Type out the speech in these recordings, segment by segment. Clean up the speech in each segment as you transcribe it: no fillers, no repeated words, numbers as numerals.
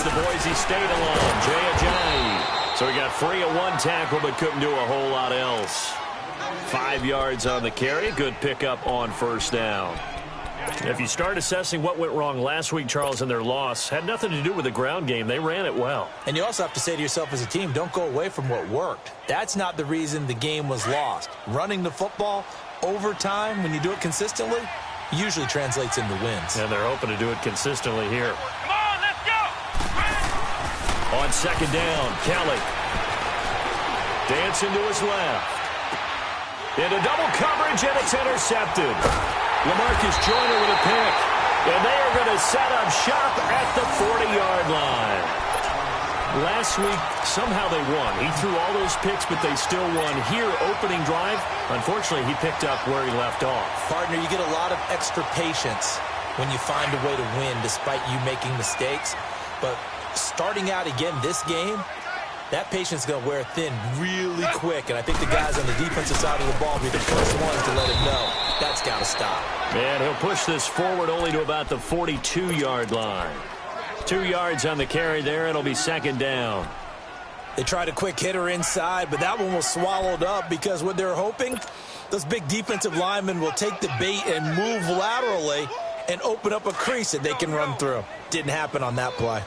the Boise State alone, Jay Ajayi. So he got free of one tackle but couldn't do a whole lot else. 5 yards on the carry. Good pickup on first down. If you start assessing what went wrong last week, Charles, in their loss, had nothing to do with the ground game. They ran it well. And you also have to say to yourself as a team, don't go away from what worked. That's not the reason the game was lost. Running the football over time, when you do it consistently, usually translates into wins. And they're hoping to do it consistently here. Come on, let's go! On second down, Kelly. Dancing to his left. Into double coverage, and it's intercepted. LaMarcus Joyner with a pick. And they are going to set up shop at the 40-yard line. Last week, somehow they won. He threw all those picks, but they still won. Here, opening drive, unfortunately, he picked up where he left off. Partner, you get a lot of extra patience when you find a way to win despite you making mistakes. But starting out again this game, that patience is going to wear thin really quick, and I think the guys on the defensive side of the ball will be the first ones to let him know that's got to stop. And he'll push this forward only to about the 42-yard line. 2 yards on the carry there. It'll be second down. They tried a quick hitter inside, but that one was swallowed up because what they're hoping, those big defensive linemen will take the bait and move laterally and open up a crease that they can run through. Didn't happen on that play.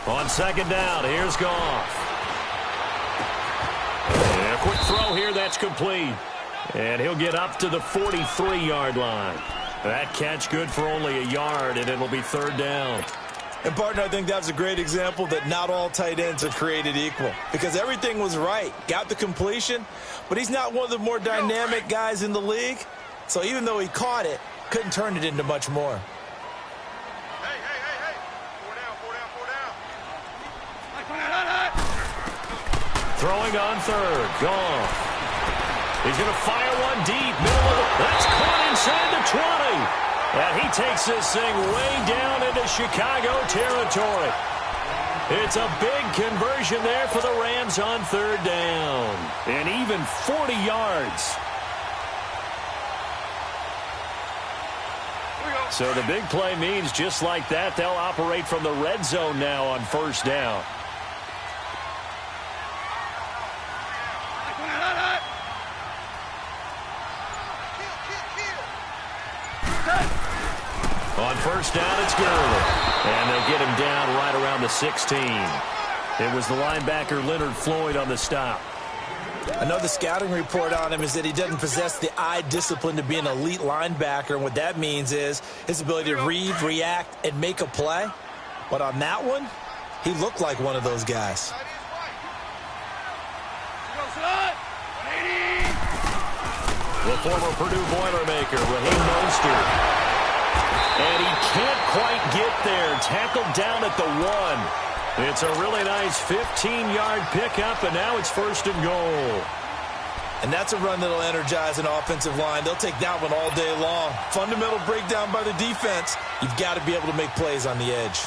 On second down, here's Goff. And a quick throw here, that's complete. And he'll get up to the 43-yard line. That catch good for only a yard, and it'll be third down. And, partner, I think that's a great example that not all tight ends are created equal. Because everything was right. Got the completion, but he's not one of the more dynamic guys in the league. So even though he caught it, couldn't turn it into much more. Throwing on third. Goff. He's going to fire one deep. Middle of the... That's caught inside the 20. And he takes this thing way down into Chicago territory. It's a big conversion there for the Rams on third down. And even 40 yards. So the big play means just like that, they'll operate from the red zone now on first down. On first down, it's Gurley. And they'll get him down right around the 16. It was the linebacker Leonard Floyd on the stop. I know the scouting report on him is that he doesn't possess the eye discipline to be an elite linebacker. And what that means is his ability to read, react, and make a play. But on that one, he looked like one of those guys. The former Purdue Boilermaker, Raheem Mostert. And he can't quite get there. Tackled down at the 1. It's a really nice 15-yard pickup, and now it's first and goal. And that's a run that'll energize an offensive line. They'll take that one all day long. Fundamental breakdown by the defense. You've got to be able to make plays on the edge.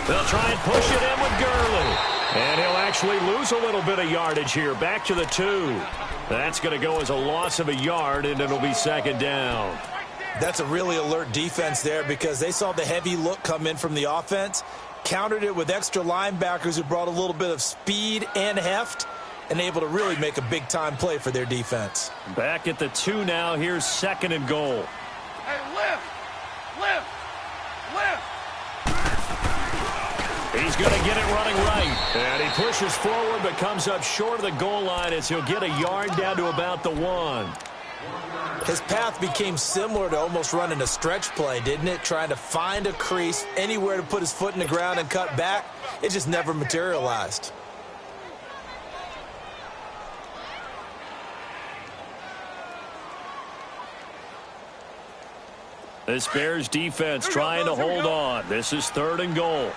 They'll try and push it in with Gurley. And he'll actually lose a little bit of yardage here. Back to the 2. That's going to go as a loss of a yard, and it'll be second down. That's a really alert defense there because they saw the heavy look come in from the offense, countered it with extra linebackers who brought a little bit of speed and heft, and able to really make a big-time play for their defense. Back at the 2 now. Here's second and goal. Hey, lift! Lift! Lift! He's going to get it running right. And he pushes forward but comes up short of the goal line as he'll get a yard down to about the 1. His path became similar to almost running a stretch play, didn't it? Trying to find a crease, anywhere to put his foot in the ground and cut back. It just never materialized. This Bears defense trying to hold on. This is third and goal.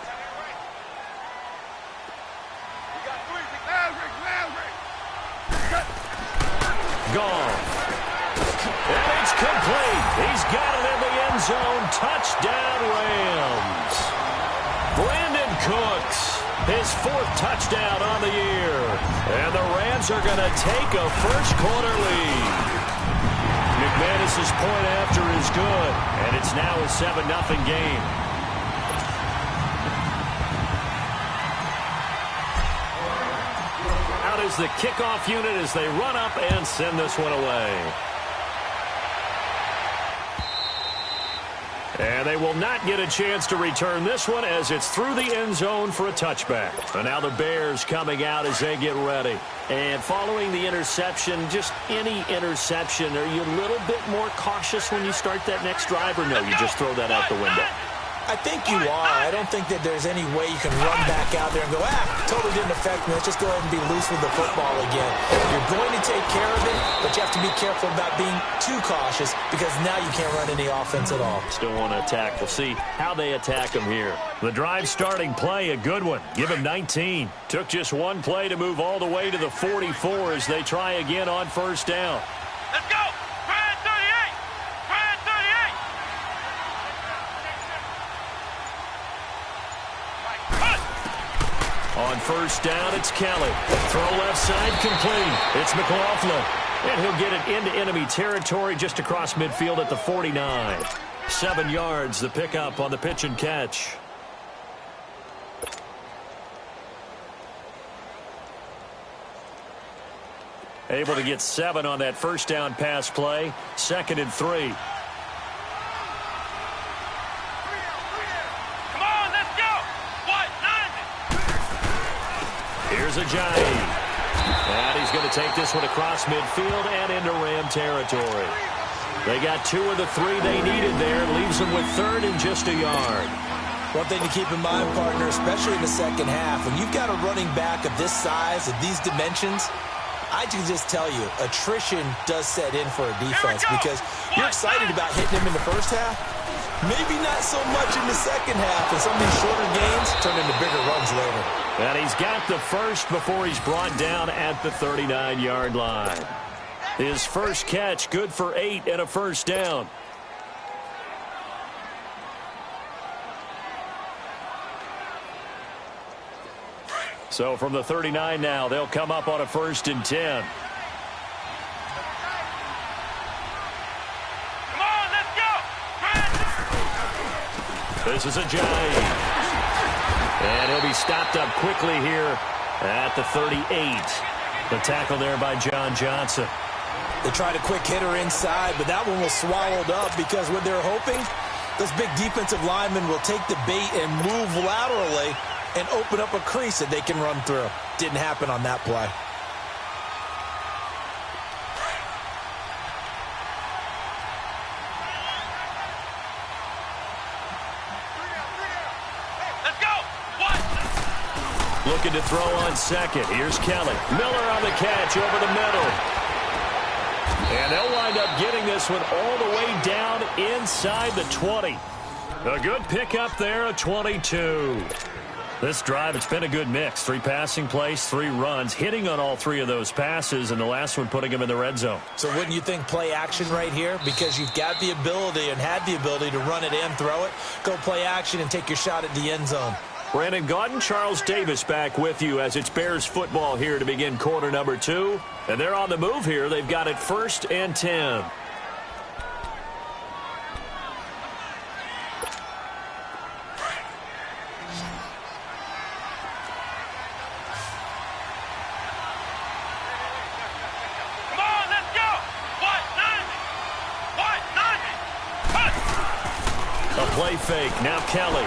Goff. end zone. Touchdown, Rams. Brandon Cooks, his 4th touchdown on the year. And the Rams are going to take a first-quarter lead. McManus's point after is good, and it's now a 7-0 game. Out is the kickoff unit as they run up and send this one away. And they will not get a chance to return this one as it's through the end zone for a touchback. And now the Bears coming out as they get ready. And following the interception, just any interception, are you a little bit more cautious when you start that next drive, or no, you just throw that out the window? I think you are. I don't think that there's any way you can run back out there and go, totally didn't affect me. Let's just go ahead and be loose with the football again. You're going to take care of it, but you have to be careful about being too cautious because now you can't run any offense at all. Still want to attack. We'll see how they attack them here. The drive starting play, a good one. Give him 19. Took just one play to move all the way to the 44 as they try again on first down. Let's go! Brad 38! Brad 38! On first down, it's Kelly. Throw left side, complete. It's McLaughlin. And he'll get it into enemy territory just across midfield at the 49. 7 yards, the pickup on the pitch and catch. Able to get 7 on that first down pass play. 2nd and 3. Come on, let's go! What? 90! Here's Ajayi. And he's going to take this one across midfield and into Ram territory. They got 2 of the 3 they needed there. Leaves them with 3rd and just a yard. One thing to keep in mind, partner, especially in the second half, when you've got a running back of this size, of these dimensions, I can just tell you, attrition does set in for a defense because you're excited about hitting him in the first half. Maybe not so much in the second half, and some of these shorter gains turn into bigger runs later. And he's got the first before he's brought down at the 39-yard line. His first catch, good for 8 and a first down. So from the 39 now, they'll come up on a 1st and 10. Come on, let's go! This is Ajayi. And he'll be stopped up quickly here at the 38. The tackle there by John Johnson. They tried a quick hitter inside, but that one was swallowed up because what they're hoping, those big defensive linemen will take the bait and move laterally and open up a crease that they can run through. Didn't happen on that play. Let's go! What? Looking to throw on 2nd. Here's Kelly. Miller on the catch over the middle. And they'll wind up getting this one all the way down inside the 20. A good pickup there, a 22. This drive, it's been a good mix. 3 passing plays, 3 runs, hitting on all 3 of those passes, and the last one putting him in the red zone. So wouldn't you think play action right here? Because you've got the ability and had the ability to run it and throw it. Go play action and take your shot at the end zone. Brandon Gaudin, Charles Davis back with you as it's Bears football here to begin quarter number 2. And they're on the move here. They've got it 1st and 10. Play fake. Now Kelly.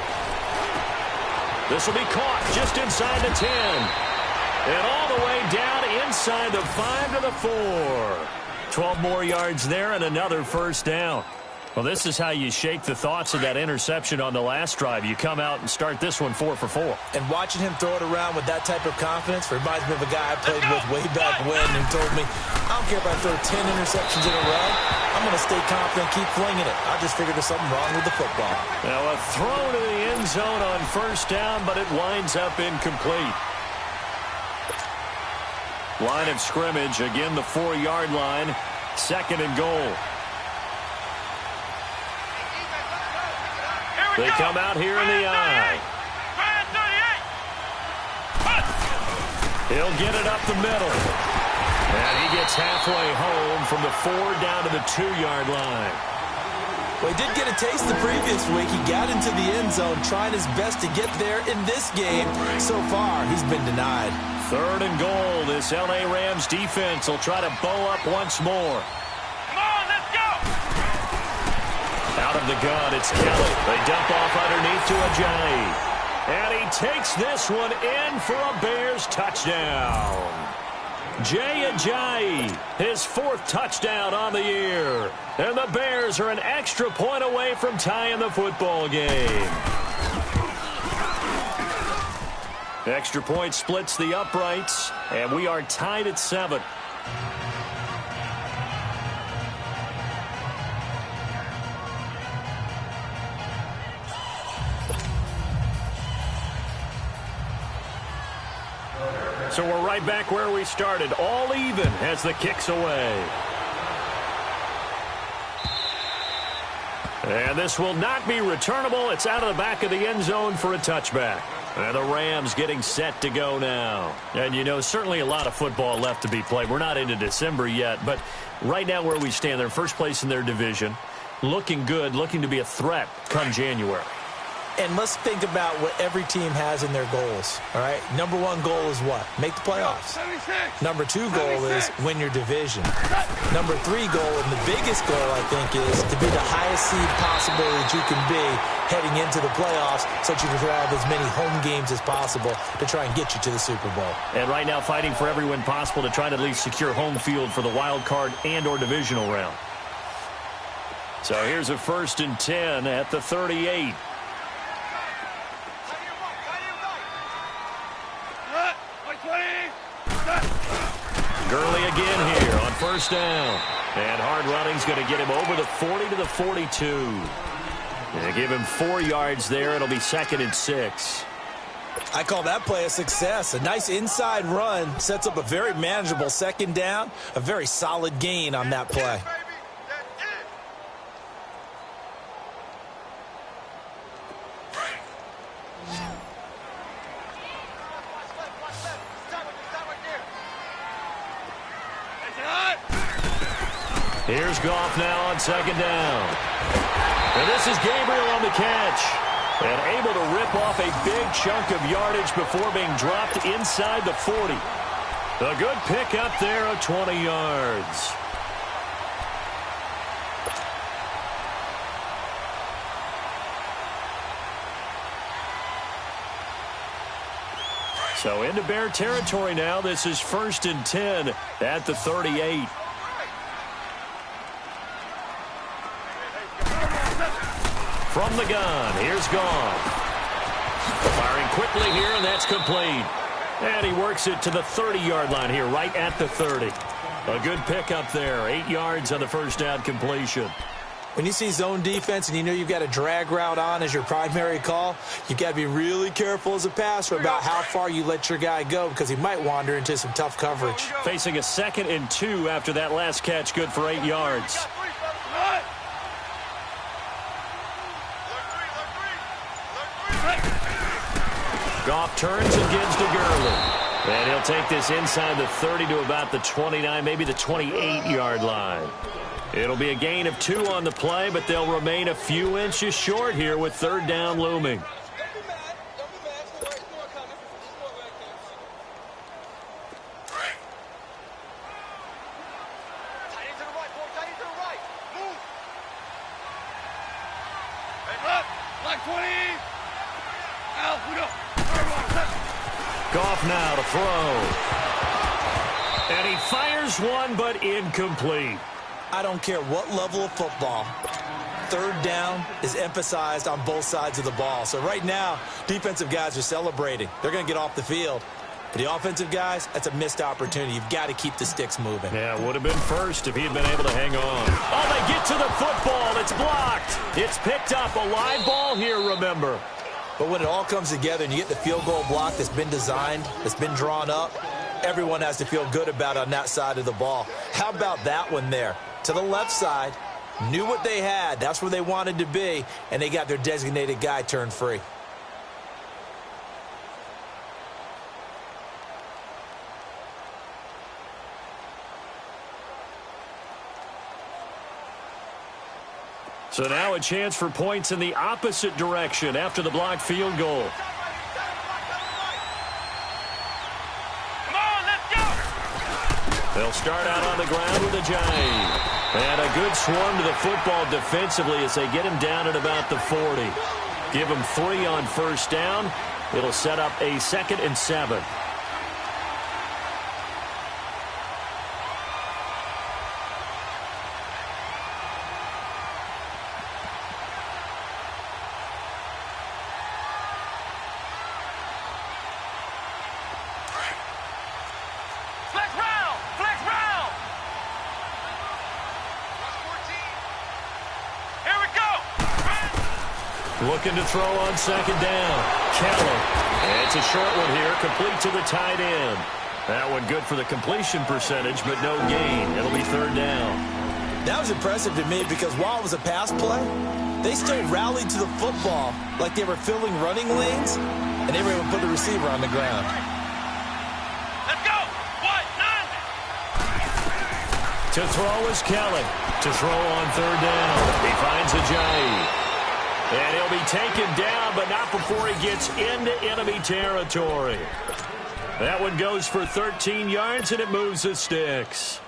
This will be caught just inside the 10. And all the way down inside the 5 to the 4. 12 more yards there and another first down. Well, this is how you shake the thoughts of that interception on the last drive. You come out and start this one 4 for 4. And watching him throw it around with that type of confidence reminds me of a guy I played with way back when who told me, I don't care if I throw 10 interceptions in a row. I'm going to stay confident, keep flinging it. I just figured there's something wrong with the football. Now a throw to the end zone on first down, but it winds up incomplete. Line of scrimmage, again the 4-yard line. 2nd and goal. They come out here in the eye. He'll get it up the middle. And he gets halfway home from the 4 down to the 2-yard line. Well, he did get a taste the previous week. He got into the end zone trying his best to get there in this game. So far, he's been denied. 3rd and goal. This L.A. Rams defense will try to bow up once more. Come on, let's go! Out of the gun, it's Kelly. They dump off underneath to Ajayi. And he takes this one in for a Bears touchdown. Jay Ajayi, his 4th touchdown on the year. And the Bears are an extra point away from tying the football game. Extra point splits the uprights, and we are tied at 7. So we're right back where we started, all even as the kick's away. And this will not be returnable. It's out of the back of the end zone for a touchback. And the Rams getting set to go now. And, you know, certainly a lot of football left to be played. We're not into December yet, but right now where we stand, they're first place in their division. Looking good, looking to be a threat come January. And let's think about what every team has in their goals, all right? Number 1 goal is what? Make the playoffs. Number 2 goal is win your division. Number 3 goal, and the biggest goal, I think, is to be the highest seed possible that you can be heading into the playoffs so that you can have as many home games as possible to try and get you to the Super Bowl. And right now fighting for every win possible to try to at least secure home field for the wild card and or divisional round. So here's a 1st and 10 at the 38. Gurley again here on 1st down. And hard running's going to get him over the 40 to the 42. And give him 4 yards there. It'll be 2nd and 6. I call that play a success. A nice inside run sets up a very manageable 2nd down. A very solid gain on that play. Here's Goff now on 2nd down. And this is Gabriel on the catch. And able to rip off a big chunk of yardage before being dropped inside the 40. A good pick up there of 20 yards. So into Bear territory now. This is 1st and 10 at the 38. From the gun, here's Goff. Firing quickly here, and that's complete. And he works it to the 30-yard line here, right at the 30. A good pickup there, 8 yards on the 1st down completion. When you see zone defense and you know you've got a drag route on as your primary call, you've got to be really careful as a passer about how far you let your guy go because he might wander into some tough coverage. Facing a 2nd and 2 after that last catch, good for 8 yards. Goff turns and gives to Gurley. And he'll take this inside the 30 to about the 29, maybe the 28-yard line. It'll be a gain of 2 on the play, but they'll remain a few inches short here with 3rd down looming. Goff now to throw. And he fires one, but incomplete. I don't care what level of football. 3rd down is emphasized on both sides of the ball. So right now, defensive guys are celebrating. They're going to get off the field. But the offensive guys, that's a missed opportunity. You've got to keep the sticks moving. Yeah, would have been first if he had been able to hang on. Oh, they get to the football. It's blocked. It's picked up. A live ball here, remember. But when it all comes together and you get the field goal block that's been designed, that's been drawn up, everyone has to feel good about it on that side of the ball. How about that one there? To the left side, Knew what they had. That's where they wanted to be, and they got their designated guy turned free. So now a chance for points in the opposite direction after the blocked field goal. Come on, let's go. They'll start out on the ground with a Ajayi. And a good swarm to the football defensively as they get him down at about the 40. Give him 3 on first down. It'll set up a 2nd and 7. Looking to throw on 2nd down. Kelly. And it's a short one here, complete to the tight end. That one good for the completion percentage, but no gain. It'll be 3rd down. That was impressive to me because while it was a pass play, they still rallied to the football like they were filling running lanes, and they were able to put the receiver on the ground. Let's go. What? None. To throw is Kelly. To throw on 3rd down. He finds Ajayi. And he'll be taken down, but not before he gets into enemy territory. That one goes for 13 yards, and it moves the sticks.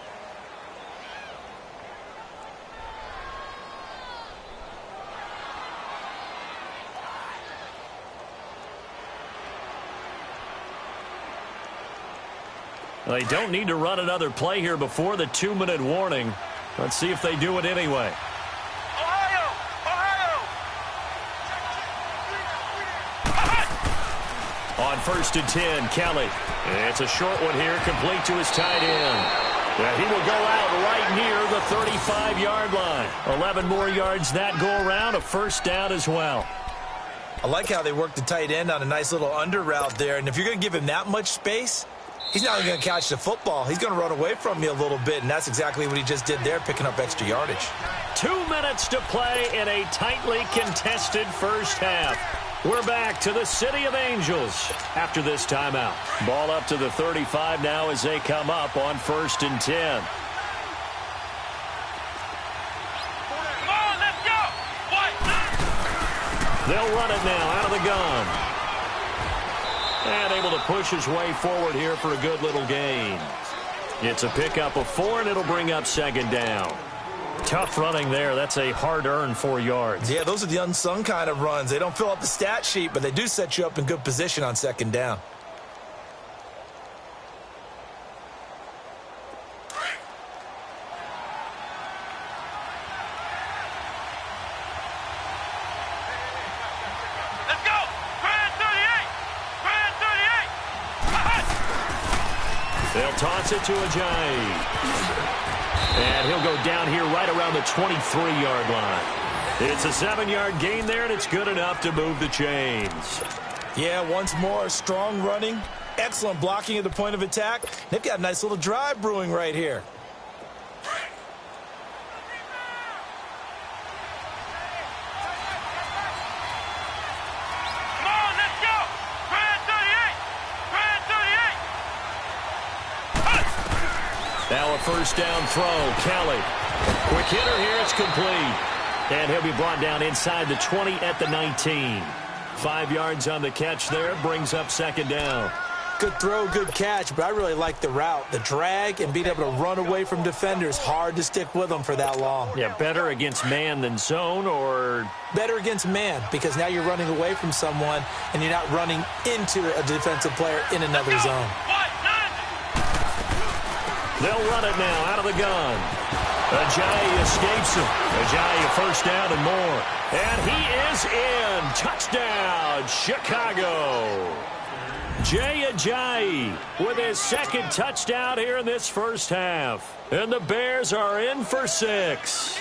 They don't need to run another play here before the 2-minute warning. Let's see if they do it anyway. On 1st and 10, Kelly. It's a short one here, complete to his tight end. Yeah, he will go out right near the 35-yard line. 11 more yards that go around, a 1st down as well. I like how they work the tight end on a nice little under route there. And if you're going to give him that much space, he's not going to catch the football. He's going to run away from you a little bit, and that's exactly what he just did there, picking up extra yardage. 2 minutes to play in a tightly contested first half. We're back to the City of Angels after this timeout. Ball up to the 35 now as they come up on 1st and 10. Come on, let's go. What? They'll run it now out of the gun. And able to push his way forward here for a good little gain. It's a pickup of 4, and it'll bring up 2nd down. Tough running there. That's a hard-earned 4 yards. Yeah, those are the unsung kind of runs. They don't fill up the stat sheet, but they do set you up in good position on 2nd down. Let's go. Grand 38. Grand 38. They'll toss it to Ajayi. And he'll go down here right around the 23-yard line. It's a 7-yard gain there, and it's good enough to move the chains. Yeah, once more, strong running, excellent blocking at the point of attack. They've got a nice little drive brewing right here. Come on, let's go. Grand 38. Grand 38. Now a 1st down throw. Kelly. Quick hitter here. It's complete. And he'll be brought down inside the 20 at the 19. 5 yards on the catch there. Brings up 2nd down. Good throw, good catch, but I really like the route. The drag and being able to run away from defenders. Hard to stick with them for that long. Yeah, better against man than zone, or? Better against man, because now you're running away from someone and you're not running into a defensive player in another zone. What? None. They'll run it now out of the gun. Ajayi escapes him. Ajayi a 1st down and more. And he is in. Touchdown, Chicago. Jay Ajayi with his 2nd touchdown here in this first half. And the Bears are in for 6.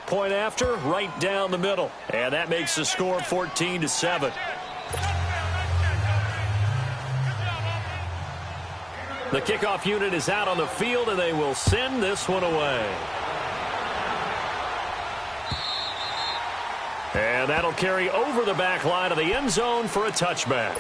Point after, right down the middle. And that makes the score 14-7. The kickoff unit is out on the field, and they will send this one away. And that'll carry over the back line of the end zone for a touchback.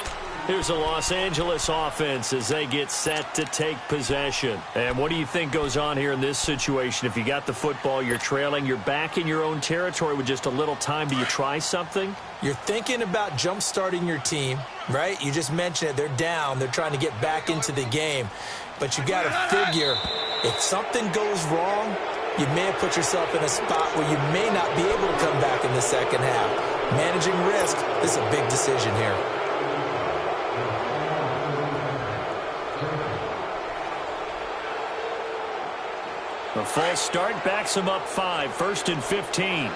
Here's the Los Angeles offense as they get set to take possession. And what do you think goes on here in this situation? If you got the football, you're trailing, you're back in your own territory with just a little time. Do you try something? You're thinking about jump-starting your team, right? You just mentioned it. They're down. They're trying to get back into the game. But you got to figure if something goes wrong, you may have put yourself in a spot where you may not be able to come back in the second half. Managing risk, this is a big decision here. The false start backs him up 5, 1st and 15.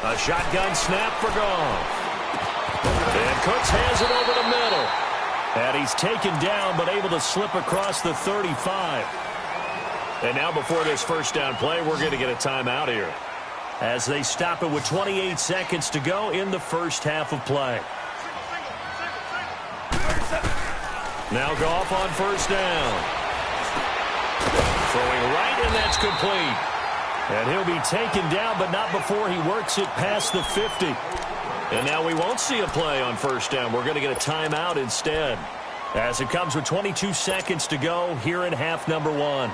A shotgun snap for Goff. And Cooks has it over the middle. And he's taken down but able to slip across the 35. And now before this first down play, we're going to get a timeout here as they stop it with 28 seconds to go in the first half of play. Now Goff on first down. Throwing right, and that's complete. And he'll be taken down, but not before he works it past the 50. And now we won't see a play on first down. We're going to get a timeout instead, as it comes with 22 seconds to go here in half number 1.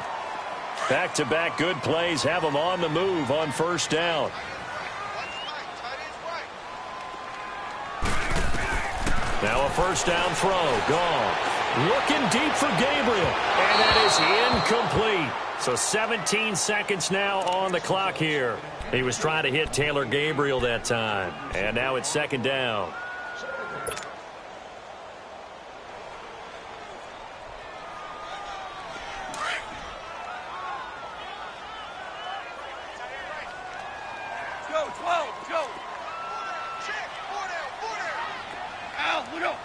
Back-to-back good plays have them on the move on first down. Now a first down throw. Goff looking deep for Gabriel. And that is incomplete. So 17 seconds now on the clock here. He was trying to hit Taylor Gabriel that time. And now it's second down. Go, 12, go. Al, look up.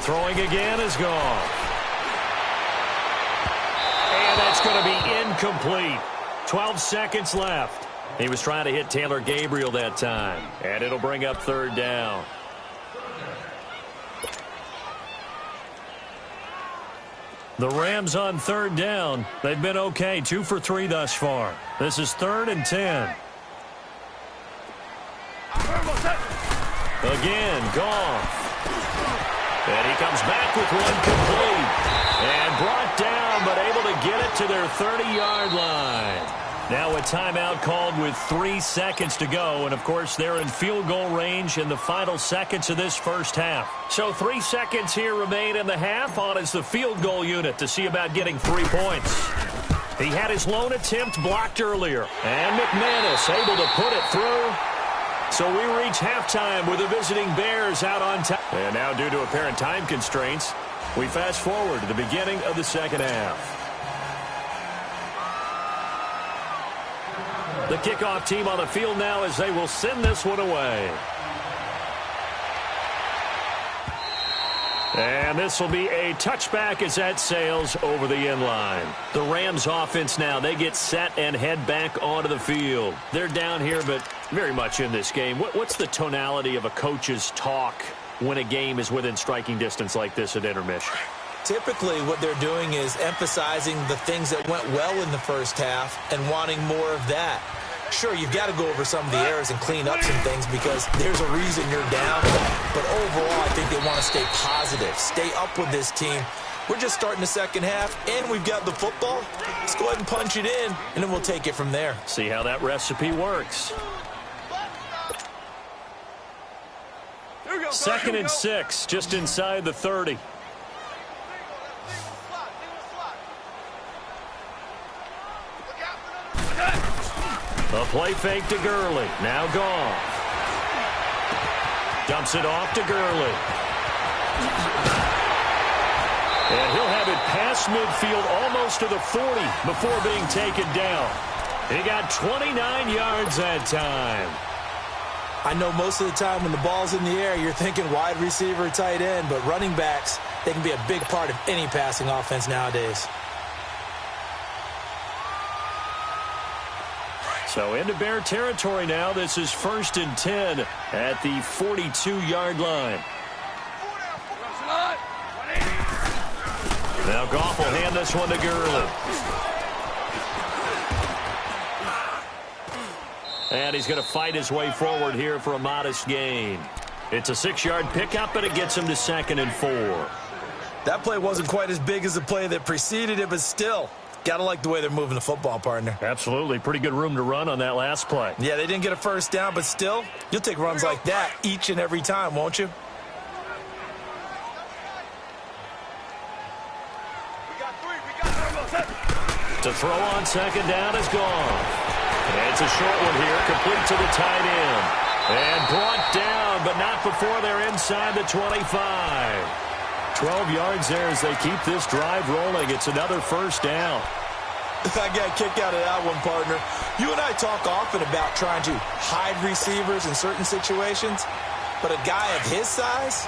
Throwing again is gone. And that's going to be incomplete. 12 seconds left. He was trying to hit Taylor Gabriel that time. And it'll bring up third down. The Rams on third down. They've been okay. 2 for 3 thus far. This is 3rd and 10. Again, Goff. And he comes back with one complete. And brought down, but able to get it to their 30-yard line. Now a timeout called with 3 seconds to go. And, of course, they're in field goal range in the final seconds of this first half. So 3 seconds here remain in the half. On is the field goal unit to see about getting 3 points. He had his lone attempt blocked earlier. And McManus able to put it through. So we reach halftime with the visiting Bears out on top. And now, due to apparent time constraints, we fast forward to the beginning of the second half. The kickoff team on the field now as they will send this one away. And this will be a touchback as that sails over the end line. The Rams offense now, they get set and head back onto the field. They're down here, but very much in this game. What's the tonality of a coach's talk when a game is within striking distance like this at intermission? Typically, what they're doing is emphasizing the things that went well in the first half and wanting more of that. Sure, you've got to go over some of the errors and clean up some things because there's a reason you're down. But overall, I think they want to stay positive, stay up with this team. We're just starting the second half, and we've got the football. Let's go ahead and punch it in, and then we'll take it from there. See how that recipe works. 2nd and 6, just inside the 30. A play fake to Gurley. Now Goff. Dumps it off to Gurley. And he'll have it past midfield almost to the 40 before being taken down. He got 29 yards that time. I know most of the time when the ball's in the air, you're thinking wide receiver, tight end, but running backs, they can be a big part of any passing offense nowadays. So into Bear territory now. This is 1st and 10 at the 42-yard line. Now Goff will hand this one to Gurley. And he's going to fight his way forward here for a modest gain. It's a 6-yard pickup, and it gets him to 2nd and 4. That play wasn't quite as big as the play that preceded it, but still, got to like the way they're moving the football, partner. Absolutely. Pretty good room to run on that last play. Yeah, they didn't get a first down, but still, you'll take runs like that each and every time, won't you? To throw on 2nd down is gone. And it's a short one here, complete to the tight end. And brought down, but not before they're inside the 25. 12 yards there as they keep this drive rolling. It's another first down. I got a kick out of that one, partner. You and I talk often about trying to hide receivers in certain situations, but a guy of his size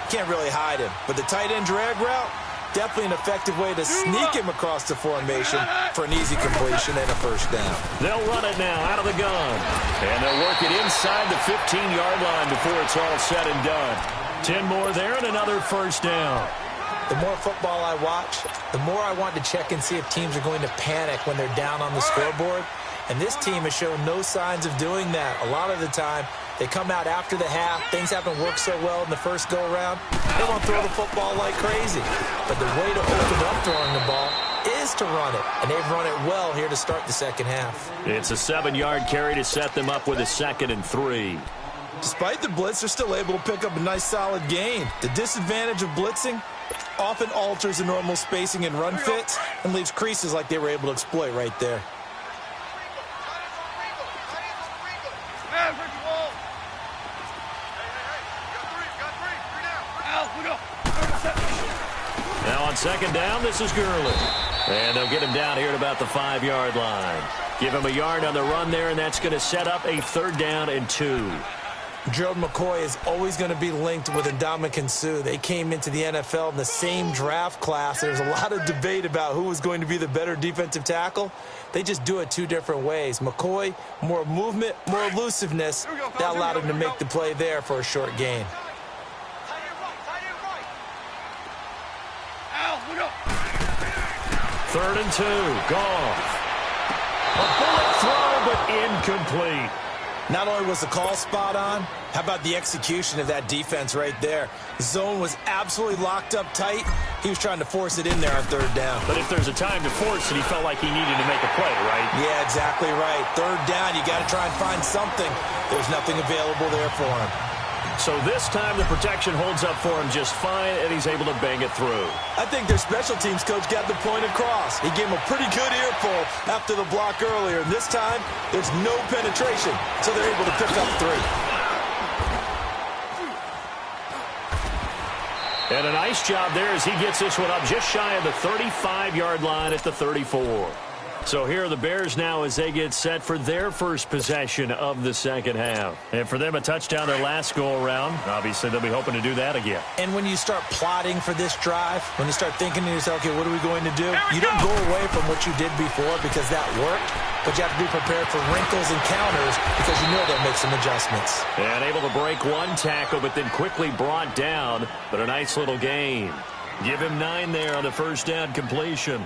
can't really hide him. But the tight end drag route, definitely an effective way to sneak him across the formation for an easy completion and a first down. They'll run it now out of the gun. And they'll work it inside the 15-yard line before it's all said and done. 10 more there and another first down. The more football I watch, the more I want to check and see if teams are going to panic when they're down on the scoreboard. And this team has shown no signs of doing that. A lot of the time, they come out after the half. Things haven't worked so well in the first go-around. They won't throw the football like crazy. But the way to open up throwing the ball is to run it. And they've run it well here to start the second half. It's a 7-yard carry to set them up with a 2nd and 3. Despite the blitz, they're still able to pick up a nice solid gain. The disadvantage of blitzing often alters the normal spacing and run fits and leaves creases like they were able to exploit right there. Now on 2nd down, this is Gurley. And they'll get him down here at about the 5-yard line. Give him a yard on the run there, and that's going to set up a 3rd down and 2. Gerald McCoy is always going to be linked with Ndamukong Suh. They came into the NFL in the same draft class. There's a lot of debate about who was going to be the better defensive tackle. They just do it 2 different ways. McCoy, more movement, more elusiveness. That allowed him to make the play there for a short gain. Third and 2. Goff. A bullet throw, but incomplete. Not only was the call spot on, how about the execution of that defense right there? The zone was absolutely locked up tight. He was trying to force it in there on 3rd down. But if there's a time to force it, he felt like he needed to make a play, right? Yeah, exactly right. 3rd down, you got to try and find something. There's nothing available there for him. So this time the protection holds up for him just fine, and he's able to bang it through. I think their special teams coach got the point across. He gave him a pretty good earful after the block earlier. And this time, there's no penetration, so they're able to pick up 3. And a nice job there as he gets this one up just shy of the 35-yard line at the 34. So here are the Bears now as they get set for their first possession of the second half. And for them, a touchdown their last go-around. Obviously, they'll be hoping to do that again. And when you start plotting for this drive, when you start thinking to yourself, okay, what are we going to do? You don't go away from what you did before because that worked, but you have to be prepared for wrinkles and counters because you know they'll make some adjustments. And able to break one tackle, but then quickly brought down, but a nice little gain. Give him 9 there on the first down completion.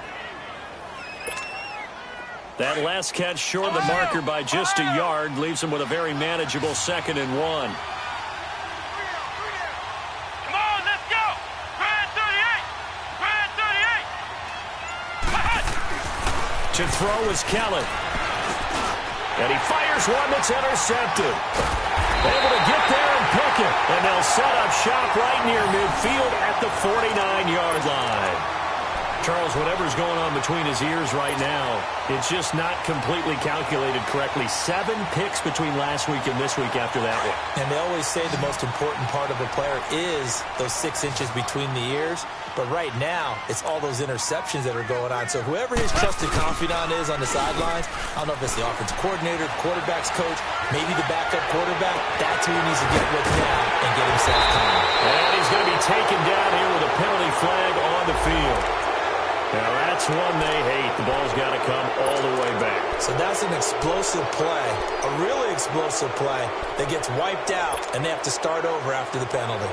That last catch short of the marker by just a yard leaves him with a very manageable 2nd and 1. Come on, let's go! Grand 38! Grand 38! To throw is Kelly. And he fires one that's intercepted. Able to get there and pick it. And they'll set up shop right near midfield at the 49-yard line. Charles, whatever's going on between his ears right now, it's just not completely calculated correctly. 7 picks between last week and this week after that one. And they always say the most important part of a player is those 6 inches between the ears. But right now, it's all those interceptions that are going on. So whoever his trusted confidant is on the sidelines, I don't know if it's the offensive coordinator, the quarterback's coach, maybe the backup quarterback, that's who he needs to get with now and get himself calm. And he's going to be taken down here with a penalty flag on the field. Now that's one they hate. The ball's got to come all the way back. So that's an explosive play, a really explosive play that gets wiped out, and they have to start over after the penalty.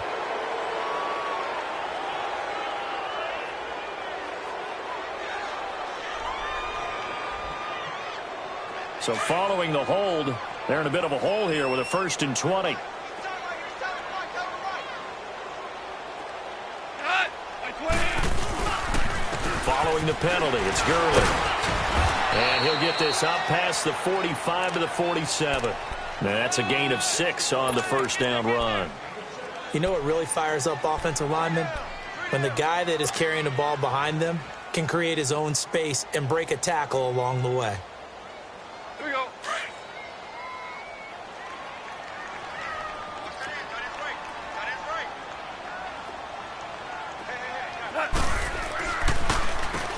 So following the hold, they're in a bit of a hole here with a 1st and 20. Following the penalty, it's Gurley. And he'll get this up past the 45 to the 47. Now that's a gain of 6 on the 1st down run. You know what really fires up offensive linemen? When the guy that is carrying the ball behind them can create his own space and break a tackle along the way. Here we go.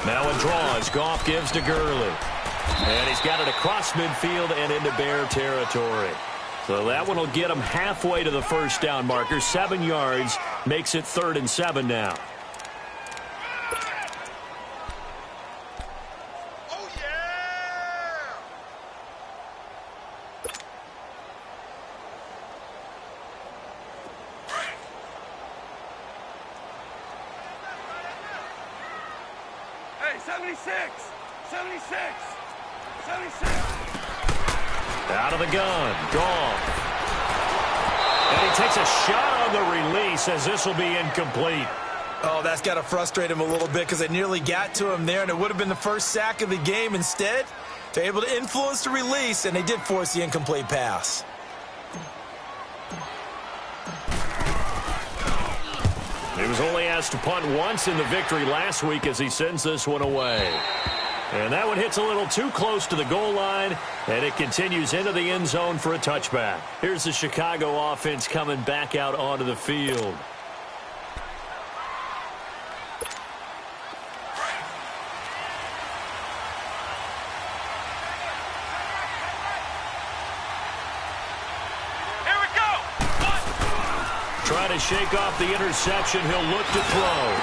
Now a draw as Goff gives to Gurley. And he's got it across midfield and into Bear territory. So that one will get him halfway to the 1st down marker. 7 yards makes it 3rd and 7 now. Oh, yeah! Hey, 76! 76! 76! Out of the gun, Goff. And he takes a shot on the release as this will be incomplete. Oh, that's got to frustrate him a little bit because it nearly got to him there, and it would have been the first sack of the game. Instead, they're able to influence the release, and they did force the incomplete pass. He was only asked to punt once in the victory last week as he sends this one away. And that one hits a little too close to the goal line, and it continues into the end zone for a touchback. Here's the Chicago offense coming back out onto the field. Here we go! Trying to shake off the interception, he'll look to throw.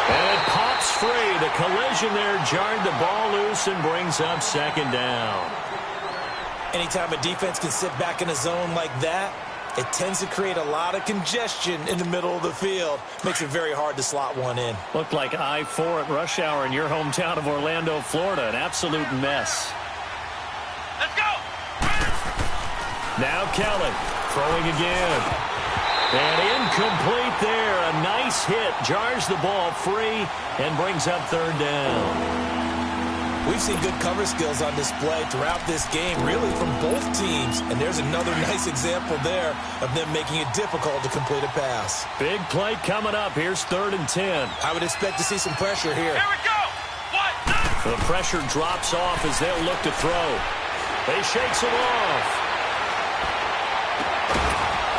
And it pops free. The collision there jarred the ball loose and brings up 2nd down. Anytime a defense can sit back in a zone like that, it tends to create a lot of congestion in the middle of the field. Makes it very hard to slot one in. Looked like I-4 at rush hour in your hometown of Orlando, Florida. An absolute mess. Let's go! Now Kelly throwing again. And incomplete there. A nice hit. Jars the ball free and brings up 3rd down. We've seen good cover skills on display throughout this game, really from both teams. And there's another nice example there of them making it difficult to complete a pass. Big play coming up. Here's 3rd and 10. I would expect to see some pressure here. Here we go! What? The pressure drops off as they'll look to throw. They shakes it off.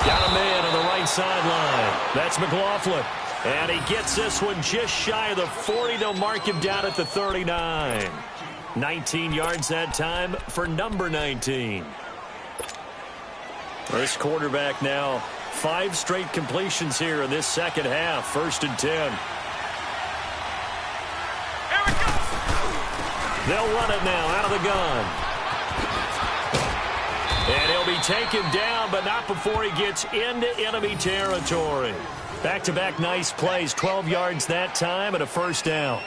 Got a man on the right sideline. That's McLaughlin. And he gets this one just shy of the 40. They'll mark him down at the 39. 19 yards that time for number 19. This quarterback now 5 straight completions here in this 2nd half. 1st and 10. Here we go! They'll run it now out of the gun. And he'll be taken down, but not before he gets into enemy territory. Back-to-back nice plays, 12 yards that time and a 1st down.